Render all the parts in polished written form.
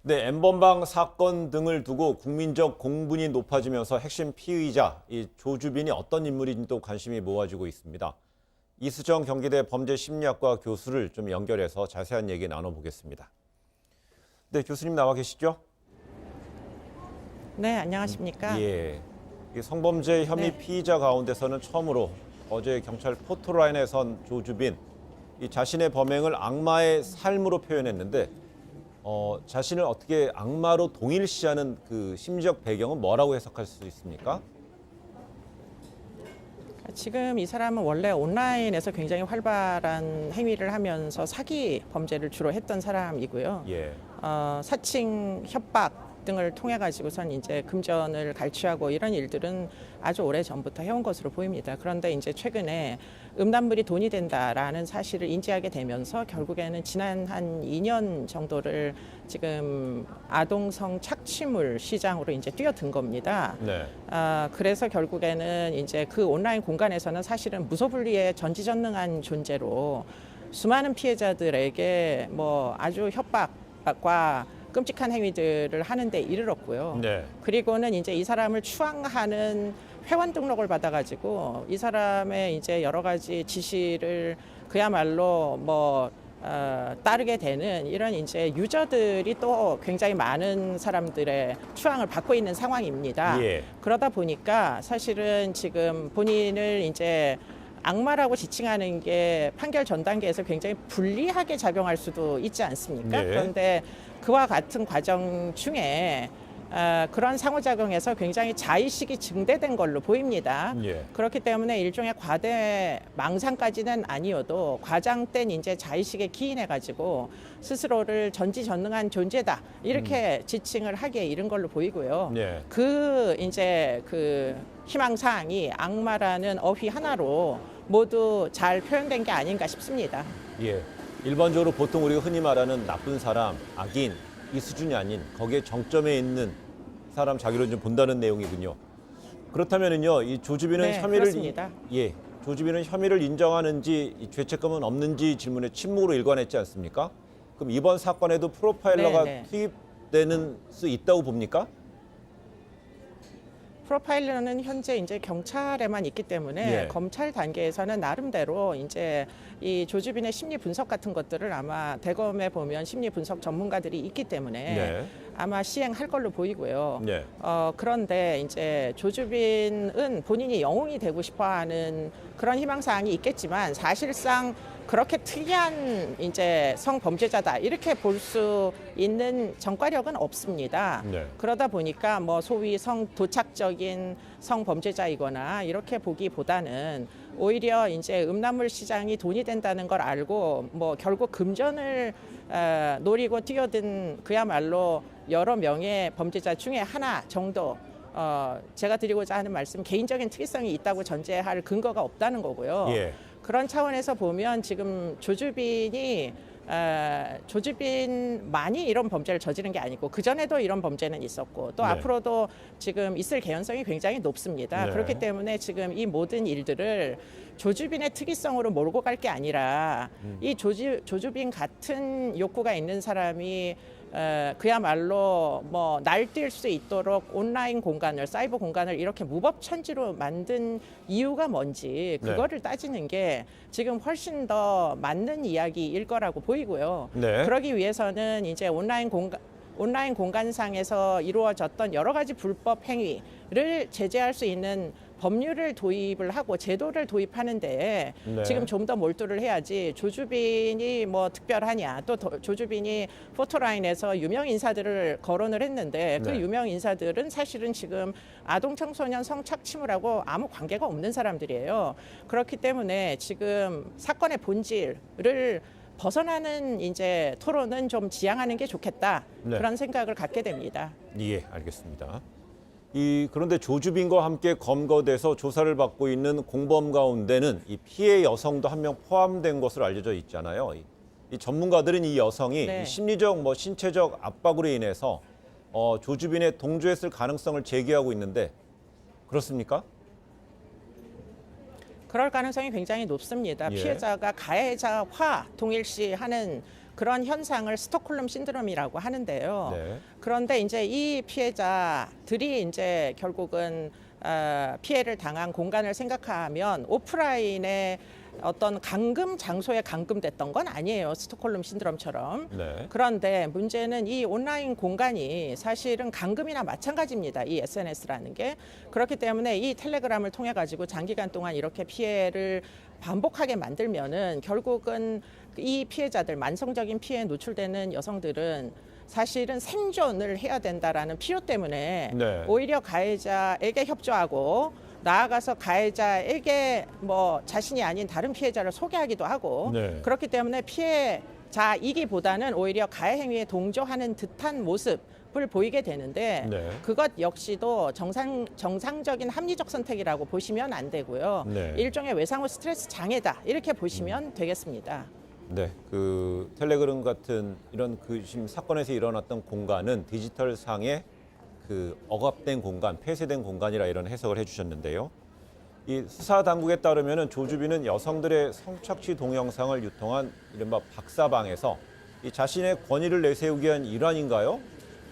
네, N번방 사건 등을 두고 국민적 공분이 높아지면서 핵심 피의자 이 조주빈이 어떤 인물인지도 관심이 모아지고 있습니다. 이수정 경기대 범죄심리학과 교수를 좀 연결해서 자세한 얘기 나눠보겠습니다. 네, 교수님 나와 계시죠? 네, 안녕하십니까? 예, 이 성범죄 혐의 네. 피의자 가운데서는 처음으로 어제 경찰 포토라인에 선 조주빈, 이 자신의 범행을 악마의 삶으로 표현했는데 자신을 어떻게 악마로 동일시하는 그 심리적 배경은 뭐라고 해석할 수 있습니까? 지금 이 사람은 원래 온라인에서 굉장히 활발한 행위를 하면서 사기 범죄를 주로 했던 사람이고요. 예, 사칭, 협박 등을 통해 가지고선 이제 금전을 갈취하고 이런 일들은 아주 오래 전부터 해온 것으로 보입니다. 그런데 이제 최근에 음란물이 돈이 된다라는 사실을 인지하게 되면서 결국에는 지난 한 2년 정도를 지금 아동성 착취물 시장으로 이제 뛰어든 겁니다. 네, 그래서 결국에는 이제 그 온라인 공간에서는 사실은 무소불위의 전지전능한 존재로 수많은 피해자들에게 뭐 아주 협박과 끔찍한 행위들을 하는데 이르렀고요. 네, 그리고는 이제 이 사람을 추앙하는 회원 등록을 받아가지고 이 사람의 이제 여러 가지 지시를 그야말로 따르게 되는 이런 이제 유저들이 또 굉장히 많은 사람들의 추앙을 받고 있는 상황입니다. 예, 그러다 보니까 사실은 지금 본인을 이제 악마라고 지칭하는 게 판결 전 단계에서 굉장히 불리하게 작용할 수도 있지 않습니까? 네. 그런데 그와 같은 과정 중에 그런 상호작용에서 굉장히 자의식이 증대된 걸로 보입니다. 예, 그렇기 때문에 일종의 과대 망상까지는 아니어도 과장된 이제 자의식에 기인해가지고 스스로를 전지전능한 존재다 이렇게 지칭을 하기에 이른 걸로 보이고요. 예, 그 이제 그 희망 사항이 악마라는 어휘 하나로 모두 잘 표현된 게 아닌가 싶습니다. 예. 일반적으로 보통 우리가 흔히 말하는 나쁜 사람, 악인 이 수준이 아닌 거기에 정점에 있는 사람 자기로 좀 본다는 내용이군요. 그렇다면은요, 이 조주빈은 네, 혐의를 그렇습니다. 조주빈은 혐의를 인정하는지 이 죄책감은 없는지 질문에 침묵으로 일관했지 않습니까? 그럼 이번 사건에도 프로파일러가 네, 네. 투입되는 수 있다고 봅니까? 프로파일러는 현재 이제 경찰에만 있기 때문에 예. 검찰 단계에서는 나름대로 이제 이 조주빈의 심리 분석 같은 것들을 아마 대검에 보면 심리 분석 전문가들이 있기 때문에 네. 아마 시행할 걸로 보이고요. 네. 그런데 이제 조주빈은 본인이 영웅이 되고 싶어하는 그런 희망사항이 있겠지만 사실상 그렇게 특이한 이제 성범죄자다 이렇게 볼 수 있는 전과력은 없습니다. 네. 그러다 보니까 뭐 소위 성도착적인 성범죄자이거나 이렇게 보기보다는 오히려 이제 음란물 시장이 돈이 된다는 걸 알고 뭐 결국 금전을 노리고 뛰어든 그야말로 여러 명의 범죄자 중에 하나 정도 제가 드리고자 하는 말씀 개인적인 특이성이 있다고 전제할 근거가 없다는 거고요. 예. 그런 차원에서 보면 지금 조주빈만이 이런 범죄를 저지른 게 아니고 그전에도 이런 범죄는 있었고 또 네. 앞으로도 지금 있을 개연성이 굉장히 높습니다. 네. 그렇기 때문에 지금 이 모든 일들을 조주빈의 특이성으로 몰고 갈 게 아니라 이 조주빈 같은 욕구가 있는 사람이 그야말로 뭐 날뛸 수 있도록 온라인 공간을 사이버 공간을 이렇게 무법천지로 만든 이유가 뭔지 그거를 따지는 게 지금 훨씬 더 맞는 이야기일 거라고 보이고요. 네. 그러기 위해서는 이제 온라인 공간상에서 이루어졌던 여러 가지 불법 행위를 제재할 수 있는 법률을 도입을 하고 제도를 도입하는데 네. 지금 좀 더 몰두를 해야지 조주빈이 뭐 특별하냐 또 조주빈이 포토라인에서 유명 인사들을 거론을 했는데 그 네. 유명 인사들은 사실은 지금 아동 청소년 성착취물하고 아무 관계가 없는 사람들이에요. 그렇기 때문에 지금 사건의 본질을 벗어나는 이제 토론은 좀 지양하는 게 좋겠다. 네. 그런 생각을 갖게 됩니다. 예, 알겠습니다. 그런데 조주빈과 함께 검거돼서 조사를 받고 있는 공범 가운데는 이 피해 여성도 한 명 포함된 것으로 알려져 있잖아요. 이 전문가들은 이 여성이 네. 이 심리적, 신체적 압박으로 인해서 조주빈의 동조했을 가능성을 제기하고 있는데 그렇습니까? 그럴 가능성이 굉장히 높습니다. 예. 피해자가 가해자와 동일시하는 그런 현상을 스톡홀름 신드롬이라고 하는데요. 네. 그런데 이제 이 피해자들이 이제 결국은 피해를 당한 공간을 생각하면 오프라인의 어떤 감금 장소에 감금됐던 건 아니에요. 스톡홀름 신드롬처럼. 네. 그런데 문제는 이 온라인 공간이 사실은 감금이나 마찬가지입니다. 이 SNS라는 게. 그렇기 때문에 이 텔레그램을 통해 가지고 장기간 동안 이렇게 피해를 반복하게 만들면은 결국은 이 피해자들, 만성적인 피해에 노출되는 여성들은 사실은 생존을 해야 된다라는 필요 때문에 네. 오히려 가해자에게 협조하고 나아가서 가해자에게 뭐 자신이 아닌 다른 피해자를 소개하기도 하고 네. 그렇기 때문에 피해자이기보다는 오히려 가해 행위에 동조하는 듯한 모습을 보이게 되는데 네. 그것 역시도 정상적인 합리적 선택이라고 보시면 안 되고요. 네. 일종의 외상후 스트레스 장애다 이렇게 보시면 되겠습니다. 네, 그 텔레그램 같은 이런 그 지금 사건에서 일어났던 공간은 디지털 상의 그 억압된 공간, 폐쇄된 공간이라 이런 해석을 해주셨는데요. 이 수사 당국에 따르면은 조주빈은 여성들의 성착취 동영상을 유통한 이른바 박사방에서 이 자신의 권위를 내세우기 위한 일환인가요?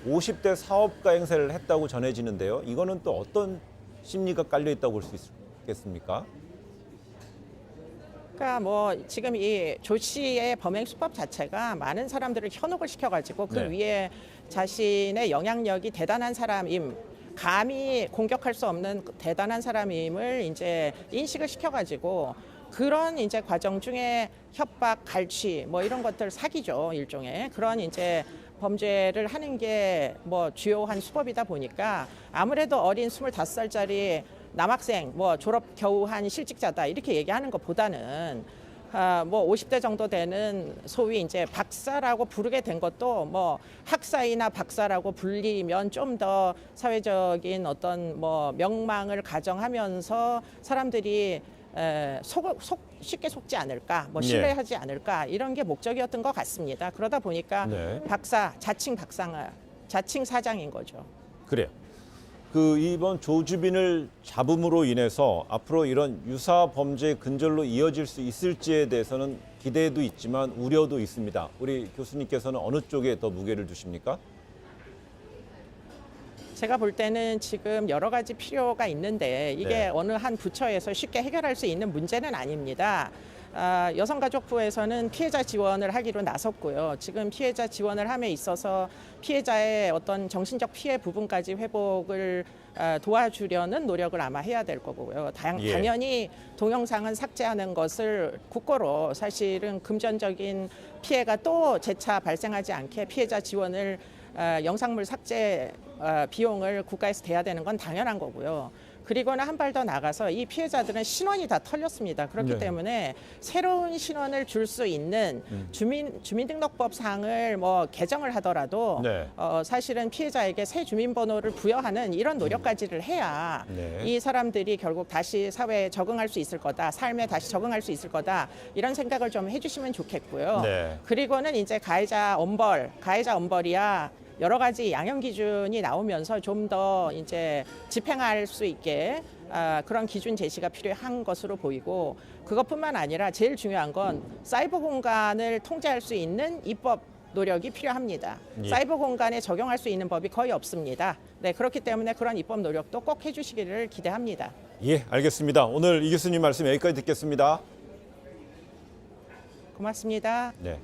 50대 사업가 행세를 했다고 전해지는데요. 이거는 또 어떤 심리가 깔려 있다고 볼 수 있겠습니까? 그러니까 뭐 지금 이 조 씨의 범행 수법 자체가 많은 사람들을 현혹을 시켜가지고 그 네. 위에 자신의 영향력이 대단한 사람임, 감히 공격할 수 없는 대단한 사람임을 이제 인식을 시켜가지고 그런 이제 과정 중에 협박, 갈취 뭐 이런 것들 사기죠 일종의 그런 이제 범죄를 하는 게 뭐 주요한 수법이다 보니까 아무래도 어린 25살짜리 남학생 뭐 졸업 겨우 한 실직자다 이렇게 얘기하는 것보다는 뭐 50대 정도 되는 소위 이제 박사라고 부르게 된 것도 뭐 학사이나 박사라고 불리면 좀 더 사회적인 어떤 뭐 명망을 가정하면서 사람들이 쉽게 속지 않을까, 뭐 신뢰하지 않을까 이런 게 목적이었던 것 같습니다. 그러다 보니까 네. 박사, 자칭 사장인 거죠. 그래요. 그 이번 조주빈을 잡음으로 인해서 앞으로 이런 유사 범죄 근절로 이어질 수 있을지에 대해서는 기대도 있지만 우려도 있습니다. 우리 교수님께서는 어느 쪽에 더 무게를 두십니까? 제가 볼 때는 지금 여러 가지 필요가 있는데 이게 네. 어느 한 부처에서 쉽게 해결할 수 있는 문제는 아닙니다. 여성가족부에서는 피해자 지원을 하기로 나섰고요. 지금 피해자 지원을 함에 있어서 피해자의 어떤 정신적 피해 부분까지 회복을 도와주려는 노력을 아마 해야 될 거고요. 예. 당연히 동영상은 삭제하는 것을 국고로 사실은 금전적인 피해가 또 재차 발생하지 않게 피해자 지원을 영상물 삭제 비용을 국가에서 대야 되는 건 당연한 거고요. 그리고는 한 발 더 나가서 이 피해자들은 신원이 다 털렸습니다. 그렇기 네. 때문에 새로운 신원을 줄 수 있는 주민등록법상을 뭐 개정을 하더라도 네. 사실은 피해자에게 새 주민번호를 부여하는 이런 노력까지를 해야 네. 이 사람들이 결국 다시 사회에 적응할 수 있을 거다, 삶에 다시 적응할 수 있을 거다 이런 생각을 좀 해주시면 좋겠고요. 네. 그리고는 이제 가해자 엄벌이야. 여러 가지 양형 기준이 나오면서 좀 더 이제 집행할 수 있게 그런 기준 제시가 필요한 것으로 보이고 그것뿐만 아니라 제일 중요한 건 사이버 공간을 통제할 수 있는 입법 노력이 필요합니다. 예. 사이버 공간에 적용할 수 있는 법이 거의 없습니다. 네, 그렇기 때문에 그런 입법 노력도 꼭 해주시기를 기대합니다. 예, 알겠습니다. 오늘 이 교수님 말씀 여기까지 듣겠습니다. 고맙습니다. 네.